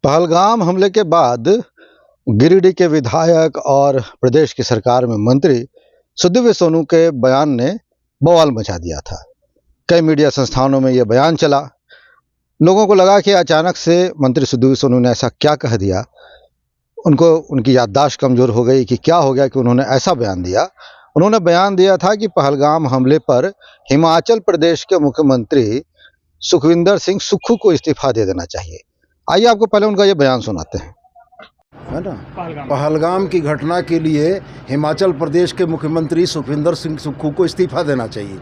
पहलगाम हमले के बाद गिरिडीह के विधायक और प्रदेश की सरकार में मंत्री सुदीव्य सोनू के बयान ने बवाल मचा दिया था। कई मीडिया संस्थानों में यह बयान चला। लोगों को लगा कि अचानक से मंत्री सुदीव्य सोनू ने ऐसा क्या कह दिया। उनको उनकी याददाश्त कमज़ोर हो गई कि क्या हो गया कि उन्होंने ऐसा बयान दिया। उन्होंने बयान दिया था कि पहलगाम हमले पर हिमाचल प्रदेश के मुख्यमंत्री सुखविंदर सिंह सुक्खू को इस्तीफा दे देना चाहिए। आइए आपको पहले उनका ये बयान सुनाते हैं। है ना, पहलगाम की घटना के लिए हिमाचल प्रदेश के मुख्यमंत्री सुखविंदर सिंह सुक्खू को इस्तीफा देना चाहिए,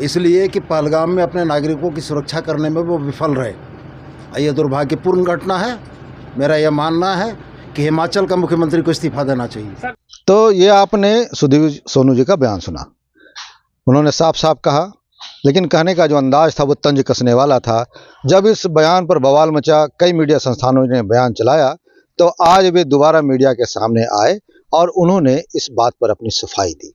इसलिए कि पहलगाम में अपने नागरिकों की सुरक्षा करने में वो विफल रहे। यह दुर्भाग्यपूर्ण घटना है। मेरा यह मानना है कि हिमाचल का मुख्यमंत्री को इस्तीफा देना चाहिए। तो ये आपने सुदीव्य सोनू जी का बयान सुना। उन्होंने साफ साफ कहा, लेकिन कहने का जो अंदाज था वो तंज कसने वाला था। जब इस बयान पर बवाल मचा, कई मीडिया संस्थानों ने बयान चलाया, तो आज वे दोबारा मीडिया के सामने आए और उन्होंने इस बात पर अपनी सफाई दी।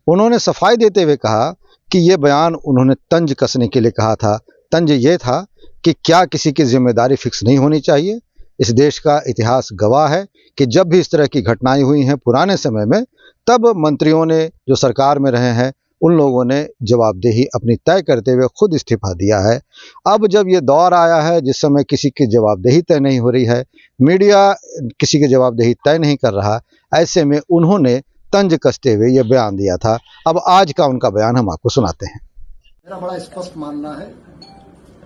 उन्होंने सफाई देते हुए कहा कि ये बयान उन्होंने तंज कसने के लिए कहा था। तंज ये था कि क्या किसी की जिम्मेदारी फिक्स नहीं होनी चाहिए। इस देश का इतिहास गवाह है कि जब भी इस तरह की घटनाएं हुई हैं पुराने समय में, तब मंत्रियों ने जो सरकार में रहे हैं उन लोगों ने जवाबदेही अपनी तय करते हुए खुद इस्तीफा दिया है। अब जब ये दौर आया है जिस समय किसी की जवाबदेही तय नहीं हो रही है, मीडिया किसी की जवाबदेही तय नहीं कर रहा, ऐसे में उन्होंने तंज कसते हुए ये बयान दिया था। अब आज का उनका बयान हम आपको सुनाते हैं। मेरा बड़ा स्पष्ट मानना है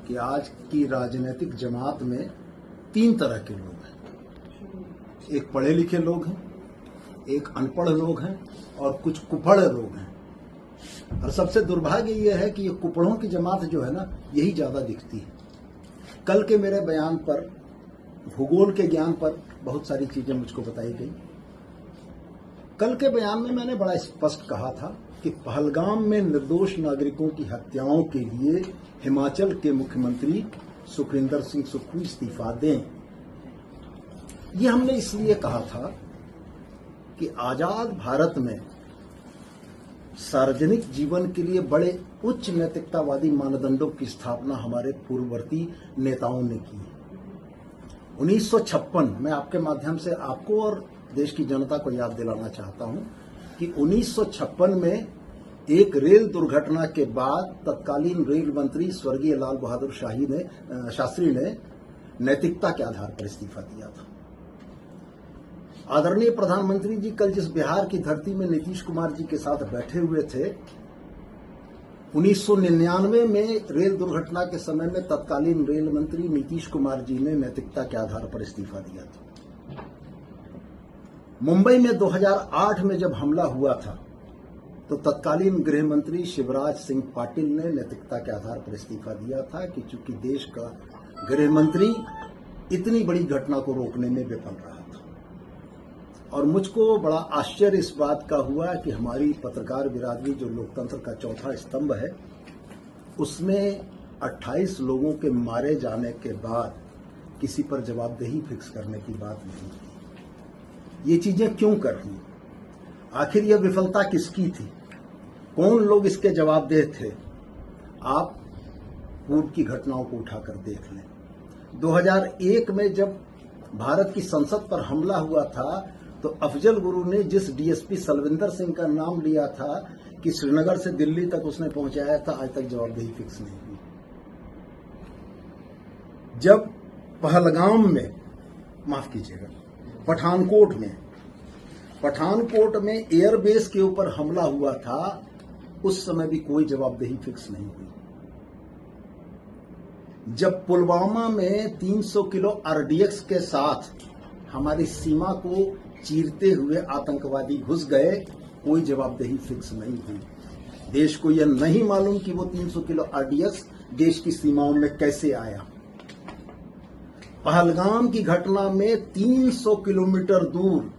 कि आज की राजनीतिक जमात में तीन तरह के लोग हैं। एक पढ़े लिखे लोग हैं, एक अनपढ़ लोग हैं और कुछ कुपड़ लोग हैं। और सबसे दुर्भाग्य यह है कि ये कुपड़ों की जमात जो है ना, यही ज्यादा दिखती है। कल के मेरे बयान पर, भूगोल के ज्ञान पर बहुत सारी चीजें मुझको बताई गई। कल के बयान में मैंने बड़ा स्पष्ट कहा था कि पहलगाम में निर्दोष नागरिकों की हत्याओं के लिए हिमाचल के मुख्यमंत्री सुखविंदर सिंह सुक्खू इस्तीफा दें। ये हमने इसलिए कहा था कि आजाद भारत में सार्वजनिक जीवन के लिए बड़े उच्च नैतिकतावादी मानदंडों की स्थापना हमारे पूर्ववर्ती नेताओं ने की। 1956, मैं आपके माध्यम से आपको और देश की जनता को याद दिलाना चाहता हूं कि 1956 में एक रेल दुर्घटना के बाद तत्कालीन रेल मंत्री स्वर्गीय लाल बहादुर शास्त्री ने नैतिकता के आधार पर इस्तीफा दिया था। आदरणीय प्रधानमंत्री जी कल जिस बिहार की धरती में नीतीश कुमार जी के साथ बैठे हुए थे, 1999 में रेल दुर्घटना के समय में तत्कालीन रेल मंत्री नीतीश कुमार जी ने नैतिकता के आधार पर इस्तीफा दिया था। मुंबई में 2008 में जब हमला हुआ था तो तत्कालीन गृह मंत्री शिवराज सिंह पाटिल ने नैतिकता के आधार पर इस्तीफा दिया था कि चूंकि देश का गृह मंत्री इतनी बड़ी घटना को रोकने में विफल रहा था। और मुझको बड़ा आश्चर्य इस बात का हुआ कि हमारी पत्रकार बिरादरी जो लोकतंत्र का चौथा स्तंभ है, उसमें 28 लोगों के मारे जाने के बाद किसी पर जवाबदेही फिक्स करने की बात नहीं की। ये चीजें क्यों कर रही? आखिर यह विफलता किसकी थी? कौन लोग इसके जवाबदेह थे? आप पूर्व की घटनाओं को उठाकर देख लें। 2001 में जब भारत की संसद पर हमला हुआ था तो अफजल गुरु ने जिस डीएसपी सलविंदर सिंह का नाम लिया था कि श्रीनगर से दिल्ली तक उसने पहुंचाया था, आज तक जवाबदेही फिक्स नहीं हुई। जब पहलगाम में, माफ कीजिएगा, पठानकोट में एयरबेस के ऊपर हमला हुआ था, उस समय भी कोई जवाबदेही फिक्स नहीं हुई। जब पुलवामा में 300 किलो आरडीएक्स के साथ हमारी सीमा को चीरते हुए आतंकवादी घुस गए, कोई जवाबदेही फिक्स नहीं हुई। देश को यह नहीं मालूम कि वो 300 किलो आरडीएक्स देश की सीमाओं में कैसे आया। पहलगाम की घटना में 300 किलोमीटर दूर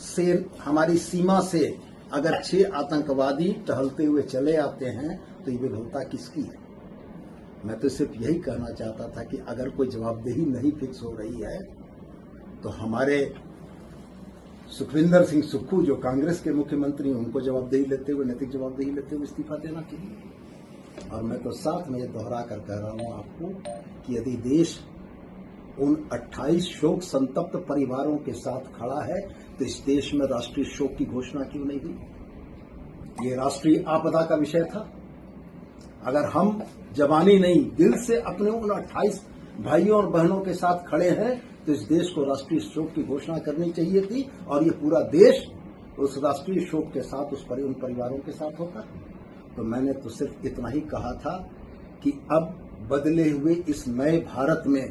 से हमारी सीमा से अगर 6 आतंकवादी टहलते हुए चले आते हैं तो ये विफलता किसकी है? मैं तो सिर्फ यही कहना चाहता था कि अगर कोई जवाबदेही नहीं फिक्स हो रही है तो हमारे सुखविंदर सिंह सुक्खू जो कांग्रेस के मुख्यमंत्री, उनको जवाबदेही लेते हुए, नैतिक जवाबदेही लेते हुए इस्तीफा देना चाहिए। और मैं तो साथ में ये दोहरा कर कह रहा हूं आपको कि यदि देश उन 28 शोक संतप्त परिवारों के साथ खड़ा है, तो इस देश में राष्ट्रीय शोक की घोषणा क्यों नहीं हुई? ये राष्ट्रीय आपदा का विषय था। अगर हम जबानी नहीं, दिल से अपने उन 28 भाइयों और बहनों के साथ खड़े हैं, तो इस देश को राष्ट्रीय शोक की घोषणा करनी चाहिए थी, और ये पूरा देश उस राष्ट्रीय शोक के साथ उन परिवारों के साथ होता। तो मैंने तो सिर्फ इतना ही कहा था कि अब बदले हुए इस नए भारत में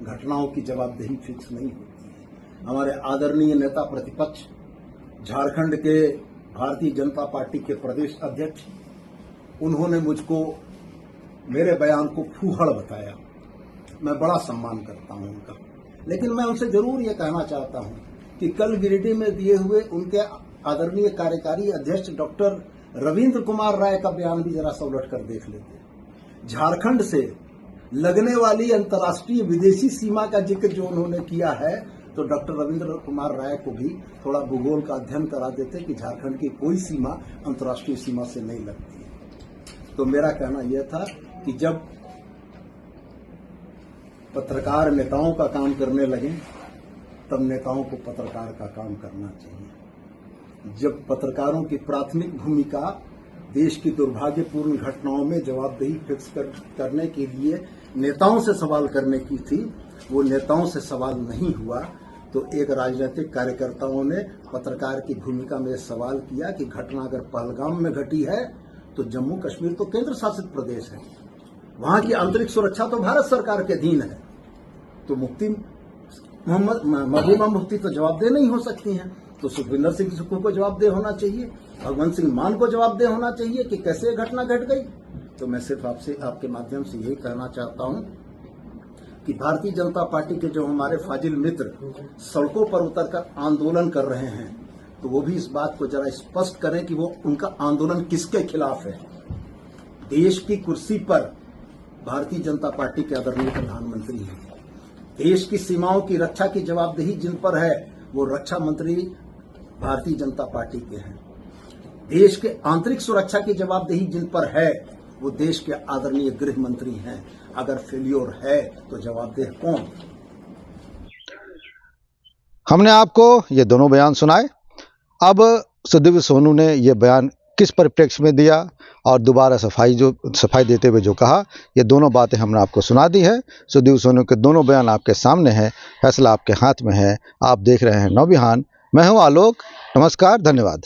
घटनाओं की जवाबदेही फिक्स नहीं होती है। हमारे आदरणीय नेता प्रतिपक्ष, झारखंड के भारतीय जनता पार्टी के प्रदेश अध्यक्ष, उन्होंने मुझको मेरे बयान को फूहड़ बताया। मैं बड़ा सम्मान करता हूं उनका, लेकिन मैं उनसे जरूर ये कहना चाहता हूं कि कल गिरिडीह में दिए हुए उनके आदरणीय कार्यकारी अध्यक्ष डॉक्टर रविंद्र कुमार राय का बयान भी जरा सा उलट कर देख लेते। झारखंड से लगने वाली अंतर्राष्ट्रीय विदेशी सीमा का जिक्र जो उन्होंने किया है, तो डॉक्टर रविंद्र कुमार राय को भी थोड़ा भूगोल का अध्ययन करा देते कि झारखंड की कोई सीमा अंतर्राष्ट्रीय सीमा से नहीं लगती है। तो मेरा कहना यह था कि जब पत्रकार नेताओं का काम करने लगे, तब नेताओं को पत्रकार का काम करना चाहिए। जब पत्रकारों की प्राथमिक भूमिका देश की दुर्भाग्यपूर्ण घटनाओं में जवाबदेही फिक्स करने के लिए नेताओं से सवाल करने की थी, वो नेताओं से सवाल नहीं हुआ, तो एक राजनीतिक कार्यकर्ताओं ने पत्रकार की भूमिका में सवाल किया कि घटना अगर पहलगाम में घटी है, तो जम्मू कश्मीर तो केंद्र शासित प्रदेश है, वहां की आंतरिक सुरक्षा तो भारत सरकार के अधीन है, तो महबूबा मुफ्ती तो जवाबदेह नहीं हो सकती हैं। तो सुखविंदर सिंह सुक्खू को जवाबदेह होना चाहिए, भगवंत सिंह मान को जवाबदेह होना चाहिए कि कैसे ये घटना घट गई। तो मैं सिर्फ आपसे, आपके माध्यम से यही कहना चाहता हूं कि भारतीय जनता पार्टी के जो हमारे फाजिल मित्र सड़कों पर उतरकर आंदोलन कर रहे हैं, तो वो भी इस बात को जरा स्पष्ट करें कि वो उनका आंदोलन किसके खिलाफ है। देश की कुर्सी पर भारतीय जनता पार्टी के आदरणीय प्रधानमंत्री हैं। देश की सीमाओं की रक्षा की जवाबदेही जिन पर है, वो रक्षा मंत्री भारतीय जनता पार्टी के हैं। देश के आंतरिक सुरक्षा की जवाबदेही जिन पर है, वो देश के आदरणीय गृह मंत्री हैं। अगर फेल्योर है तो जवाबदेह कौन? हमने आपको ये दोनों बयान सुनाए। अब सुदीप सोनू ने ये बयान किस परिप्रेक्ष्य में दिया और दोबारा सफाई देते हुए जो कहा, ये दोनों बातें हमने आपको सुना दी है। सुदीप सोनू के दोनों बयान आपके सामने हैं, फैसला आपके हाथ में है। आप देख रहे हैं नवबिहान। मैं हूं आलोक। नमस्कार, धन्यवाद।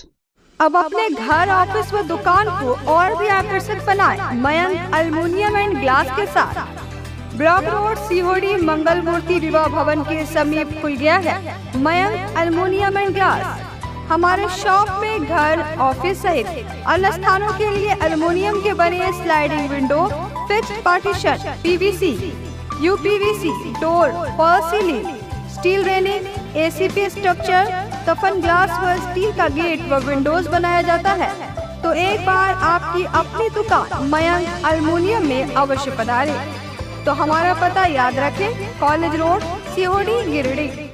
अब अपने घर, ऑफिस व दुकान को और भी आकर्षक बनाएं मयंक एल्युमिनियम एंड ग्लास के साथ। ब्लॉक रोड, सीहोड़ी, मंगल मूर्ति विवाह भवन के समीप खुल गया है मयंक एल्युमिनियम एंड ग्लास। हमारे शॉप में घर, ऑफिस सहित अन्य स्थानों के लिए एल्युमिनियम के बने sliding window, fixed partition, PVC, UPVC, door, fall ceiling, steel railing, ACP structure, तफन ग्लास व स्टील का गेट व विंडोज बनाया जाता है। तो एक बार आपकी अपनी दुकान मयंक एल्युमिनियम में अवश्य पधारें। तो हमारा पता याद रखें, कॉलेज रोड, सीहोड़ी, गिरिडीह।